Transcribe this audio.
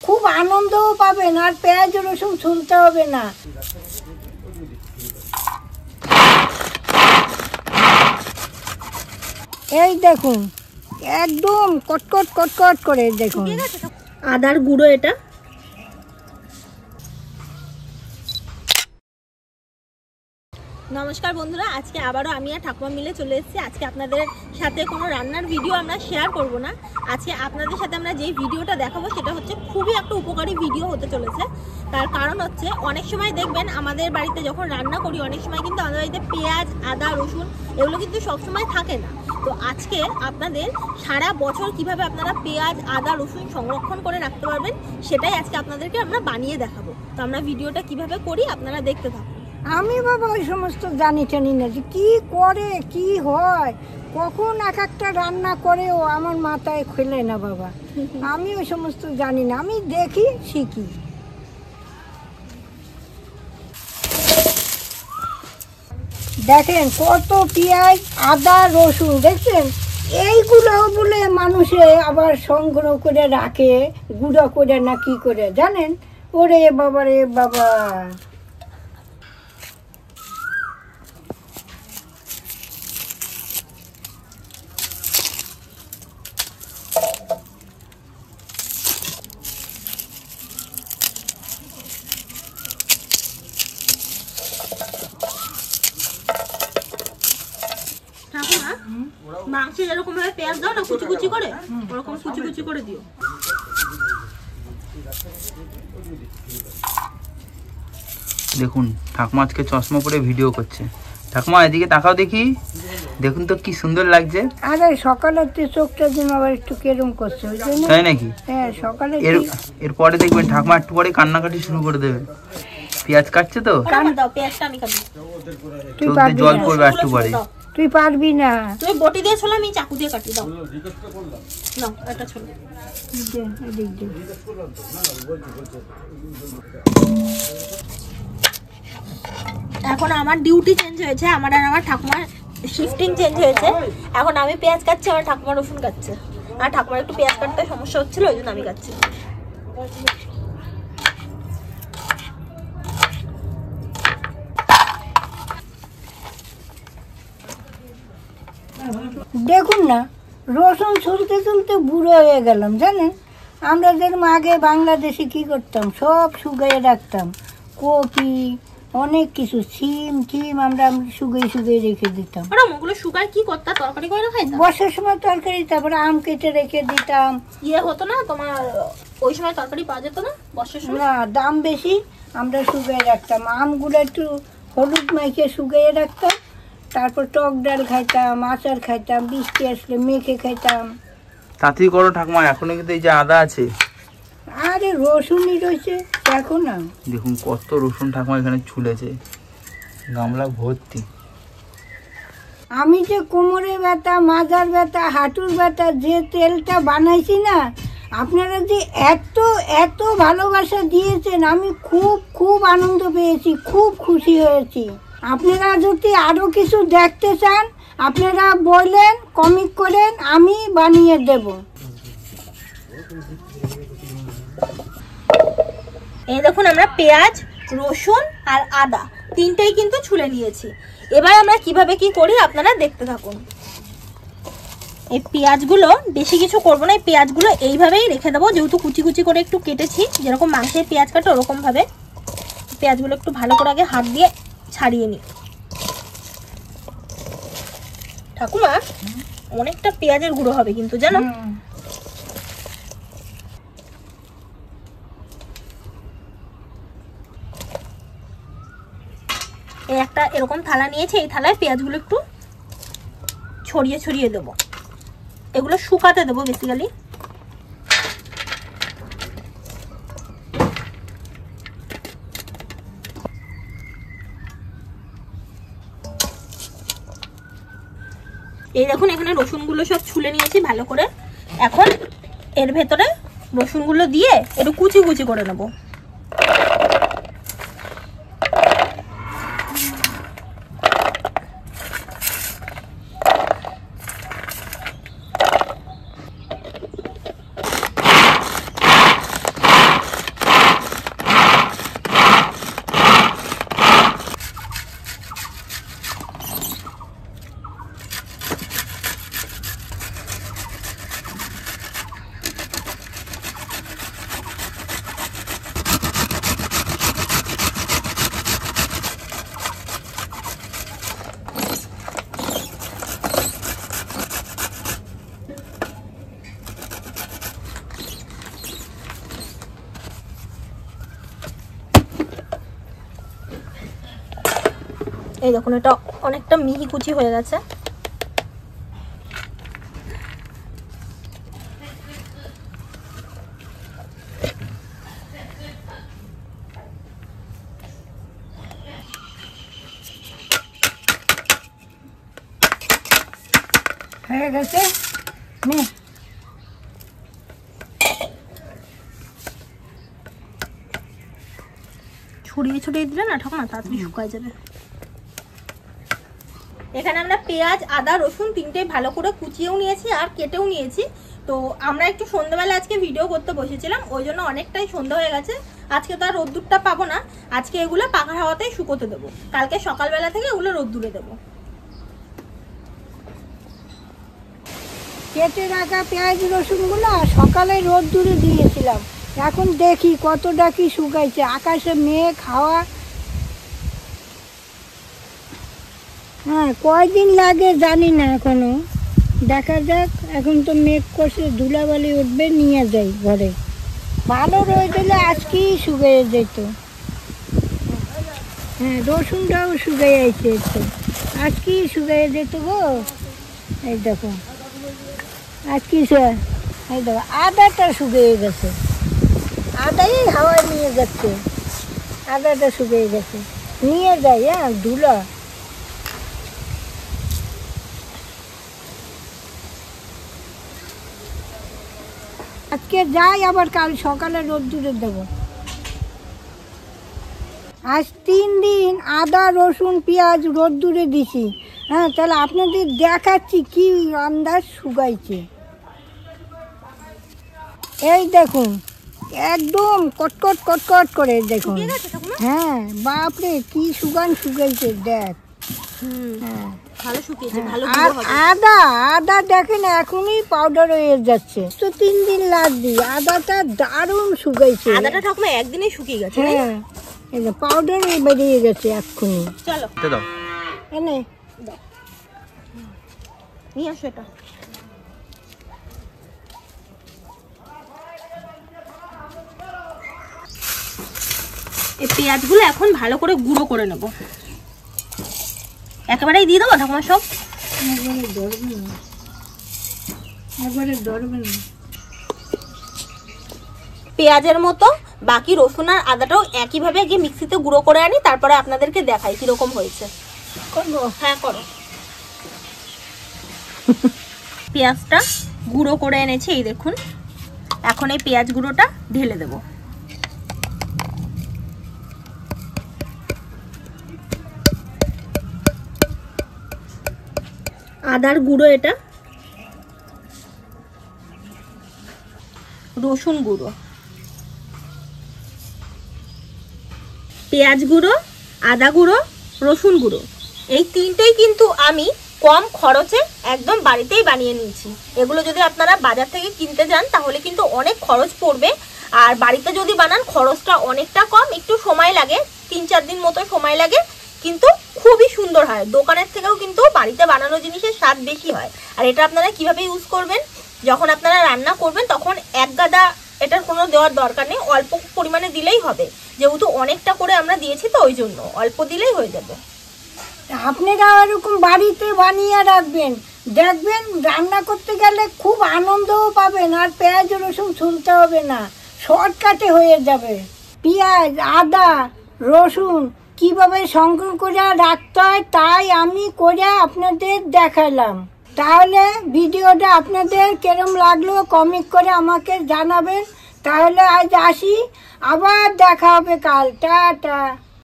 খুব আনন্দও পাবেন আর পেঁয়াজ রসুন ছুলতে হবে না। এই দেখুন একদম কটকট কটকট করে দেখুন আদার গুঁড়ো এটা। নমস্কার বন্ধুরা, আজকে আবারও আমি আর ঠাকুমা মিলে চলে এসেছি। আজকে আপনাদের সাথে কোনো রান্নার ভিডিও আমরা শেয়ার করব না। আজকে আপনাদের সাথে আমরা যেই ভিডিওটা দেখাবো সেটা হচ্ছে খুবই একটা উপকারী ভিডিও হতে চলেছে। তার কারণ হচ্ছে অনেক সময় দেখবেন আমাদের বাড়িতে যখন রান্না করি অনেক সময় কিন্তু আমাদের বাড়িতে পেঁয়াজ, আদা, রসুন এগুলো কিন্তু সবসময় থাকে না। তো আজকে আপনাদের সারা বছর কিভাবে আপনারা পেঁয়াজ, আদা, রসুন সংরক্ষণ করে রাখতে পারবেন সেটাই আজকে আপনাদেরকে আমরা বানিয়ে দেখাবো। তো আমরা ভিডিওটা কিভাবে করি আপনারা দেখতে থাকুন। আমি বাবা ওই সমস্ত জানি টানি না যে কী করে কি হয়, কখন এক একটা রান্না করেও আমার মাথায় খেলে না বাবা। আমি ওই সমস্ত জানি না, আমি দেখি শিখি। দেখেন কত পেঁয়াজ, আদা, রসুন দেখছেন, এইগুলো বলে মানুষে আবার সংগ্রহ করে রাখে গুঁড়ো করে না কি করে জানেন। ওরে বাবা রে বাবা, মাংসে যেরকম ভাবে পেঁয়াজ দাও না কুচি কুচি করে, ওরকম কুচি কুচি করে দিও। দেখুন ঠাকুমা আজকে চশমা পরে ভিডিও করছে। ঠাকুমা এদিকে তাকাও দেখি, দেখুন তো কি সুন্দর লাগছে। আরে সকালের চোখটা যেন আবার একটু কেরম করছে ওই জন্য। তাই নাকি? হ্যাঁ সকালে। এরপরে দেখবেন ঠাকুমা একটু পরে কান্নাকাটি শুরু করে দেবে। পেঁয়াজ কাটছে তো, পেঁয়াজটা আমি কাটি। জল পড়বে একটু পরে। তুই পারবি না, তুই বটি দিয়ে ছোলা, আমি চাকু দিয়ে কাটি। দাও নাও এটা ছোলা। এখন আমার ডিউটি চেঞ্জ হয়েছে, আমার আর আমার ঠাকুমার শিফটিং চেঞ্জ হয়েছে। এখন আমি পেঁয়াজ কাটছি, আমার ঠাকুমা রসুন কাটছে। আর ঠাকুমার একটু পেঁয়াজ কাটতে সমস্যা হচ্ছিল, ওই জন্য আমি কাটছি। দেখুন না রসুন ছুলতে ছুলতে বুড়ো হয়ে গেলাম জানেন। আমরা যেরকম আগে বাংলাদেশে কি করতাম, সব শুকিয়ে রাখতাম, কপি অনেক কিছু, সিম টিম আমরা শুকিয়ে শুকিয়ে রেখে দিতাম। ওগুলো শুকায় কি করতাম, তরকারি করে খাইতাম বর্ষার সময় তরকারি, তারপরে আম কেটে রেখে দিতাম। ইয়ে হতো না তোমার, ওই সময় তরকারি পাওয়া যেত না বর্ষার সময়, না দাম বেশি, আমরা শুকিয়ে রাখতাম। আমগুলো একটু হলুদ মাখিয়ে শুকিয়ে রাখতাম, তারপর টক ডাল খাইতাম, আচার খাইতাম, বৃষ্টি আসলে মেখে খাইতাম। তাড়াতাড়ি করো ঠাকুমা, এখনো কিন্তু এই যে আদা আছে। আরে রসুনই রয়েছে দেখো না। দেখুন কত রসুন ঠাকুমা এখানে ছুলেছে, গামলা ভর্তি। আমি যে কোমরে ব্যথা, মাজার ব্যথা, হাঁটুর ব্যথা যে তেলটা বানাইছি না, আপনারা যে এত এত ভালোবাসা দিয়েছেন, আমি খুব খুব আনন্দ পেয়েছি, খুব খুশি হয়েছি। আপনারা যদি আরও কিছু দেখতে চান আপনারা বললেন, কমেন্ট করেন, আমি বানিয়ে দেব। এই দেখুন আমরা পেঁয়াজ, রসুন আর আদা তিনটেই কিন্তু ছুলে নিয়েছি। এবার আমরা কিভাবে কি করি আপনারা দেখতে থাকুন। এই পেঁয়াজগুলো বেশি কিছু করবো না, এই পেঁয়াজগুলো এইভাবেই রেখে দেবো, যেহেতু কুচি কুচি করে একটু কেটেছি, যেরকম মাংসের পেঁয়াজ কাটে ওরকম ভাবে পেঁয়াজগুলো একটু ভালো করে আগে হাত দিয়ে ছাড়িয়ে নিই। ঠাকুমা অনেকটা পেঁয়াজের গুঁড়ো হবে কিন্তু জানো। এই একটা এরকম থালা নিয়েছি, এই থালায় পেঁয়াজগুলো একটু ছড়িয়ে ছড়িয়ে দেবো, এগুলো শুকাতে দেবো বেসিক্যালি। এই দেখুন এখানে রসুনগুলো সব ছুলে নিয়েছি ভালো করে। এখন এর ভেতরে রসুনগুলো দিয়ে একটু কুচি কুচি করে নেবো। এই দেখুন এটা অনেকটা মিহি কুচি হয়ে গেছে। হয়ে গেছে, নে ছড়িয়ে ছড়িয়ে দিলে না ঠাকুমা তাড়াতাড়ি শুকায় যাবে। এখানে আমরা পেঁয়াজ, আদা, রসুন তিনটেই ভালো করে কুচিয়েও নিয়েছি আর কেটেও নিয়েছি। তো আমরা একটু সন্ধ্যাবেলা আজকে ভিডিও করতে বসেছিলাম, ওই জন্য অনেকটাই সন্ধ্যা হয়ে গেছে। আজকে তো আর রোদ্দুরটা পাবো না, আজকে এগুলো পাকা হাওয়াতেই শুকোতে দেবো, কালকে সকালবেলা থেকে এগুলো রোদ্দুরে দেবো। কেটে রাখা পেঁয়াজ রসুনগুলো সকালে রোদ্দুরে দিয়েছিলাম, এখন দেখি কতটা কি শুকাইছে। আকাশে মেঘ হাওয়া, হ্যাঁ কয়দিন লাগে জানি না এখনো, দেখা যাক। এখন তো মেঘ করছে, ধুলাবালি উঠবে, নিয়ে যাই ঘরে। ভালো রয়ে দিলে আজকেই শুকিয়ে যেত। হ্যাঁ রসুনটাও শুকিয়ে আছে একটু, আজকেই শুকিয়ে যেত গো। এই দেখো আজকে এই দেখো আদাটা শুকিয়ে গেছে, আদাই হাওয়ায় নিয়ে যাচ্ছে, আদাটা শুকিয়ে গেছে, নিয়ে যাই। হ্যাঁ ধুলা আজকে যাই, আবার কাল সকালে রোদ্দুরে দেবো। আজ 3 দিন আদা রসুন পেঁয়াজ রোদ্দুরে দিছি। হ্যাঁ তাহলে আপনাদের দেখাচ্ছি কি আন্দাজ শুকাইছে। এই দেখুন একদম কটকট কটকট করে দেখুন। হ্যাঁ বাপরে কি সুগান শুকাইছে দেখ। হ্যাঁ ভালো শুকিয়েছে, ভালো আর আদা আদা দেখেন এখনই পাউডার হয়ে যাচ্ছে, তো 3 দিন লাগবে। আদাটা দারুণ শুকাইছে, আদাটা ঠাকুমা একদিনে শুকিয়ে গেছে। হ্যাঁ এই যে পাউডার বেরিয়ে গেছে এক্ষুনি। চলো দাও এনে নিয়ে আসো এটা। এই পেঁয়াজগুলো এখন ভালো করে গুঁড়ো করে নেব। একেবারেই দিয়ে দেবো ঠাকুমা সব? একবারে ধরবে না। পেঁয়াজের মতো বাকি রসুন আর আদাটাও একইভাবে গিয়ে মিক্সিতে গুঁড়ো করে আনি, তারপরে আপনাদেরকে দেখাই কিরকম হয়েছে। করবো? হ্যাঁ করো। পেঁয়াজটা গুঁড়ো করে এনেছি, এই দেখুন। এখন এই পেঁয়াজ গুঁড়োটা ঢেলে দেব। আদার গুঁড়ো এটা, রসুন গুঁড়ো, পেঁয়াজ গুঁড়ো, আদা গুঁড়ো, রসুন গুঁড়ো, এই তিনটেই কিন্তু আমি কম খরচে একদম বাড়িতেই বানিয়ে নিয়েছি। এগুলো যদি আপনারা বাজার থেকে কিনতে যান তাহলে কিন্তু অনেক খরচ পড়বে, আর বাড়িতে যদি বানান খরচটা অনেকটা কম, একটু সময় লাগে, 3-4 দিন মতো সময় লাগে, কিন্তু খুবই সুন্দর হয়। দোকানের থেকেও কিন্তু বাড়িতে বানানো জিনিসের স্বাদ বেশি হয়। আর এটা আপনারা কিভাবে ইউজ করবেন, যখন আপনারা রান্না করবেন তখন এক গাদা এটার কোনো দেওয়ার দরকার নেই, অল্প পরিমাণে দিলেই হবে, যেহেতু অনেকটা করে আমরা দিয়েছি তো ওই জন্য অল্প দিলেই হয়ে যাবে। আপনারা এরকম বাড়িতে বানিয়ে রাখবেন, দেখবেন রান্না করতে গেলে খুব আনন্দও পাবেন, আর পেঁয়াজ রসুন ছুলতে হবে না, শর্টকাটে হয়ে যাবে। পেঁয়াজ আদা রসুন কিভাবে সংগ্রহ করে রাখতে হয় তাই আমি করে আপনাদের দেখালাম। তাহলে ভিডিওটা আপনাদের কেরম লাগলো কমেন্ট করে আমাকে জানাবেন। তাহলে আজ আসি, আবার দেখা হবে কাল। টাটা।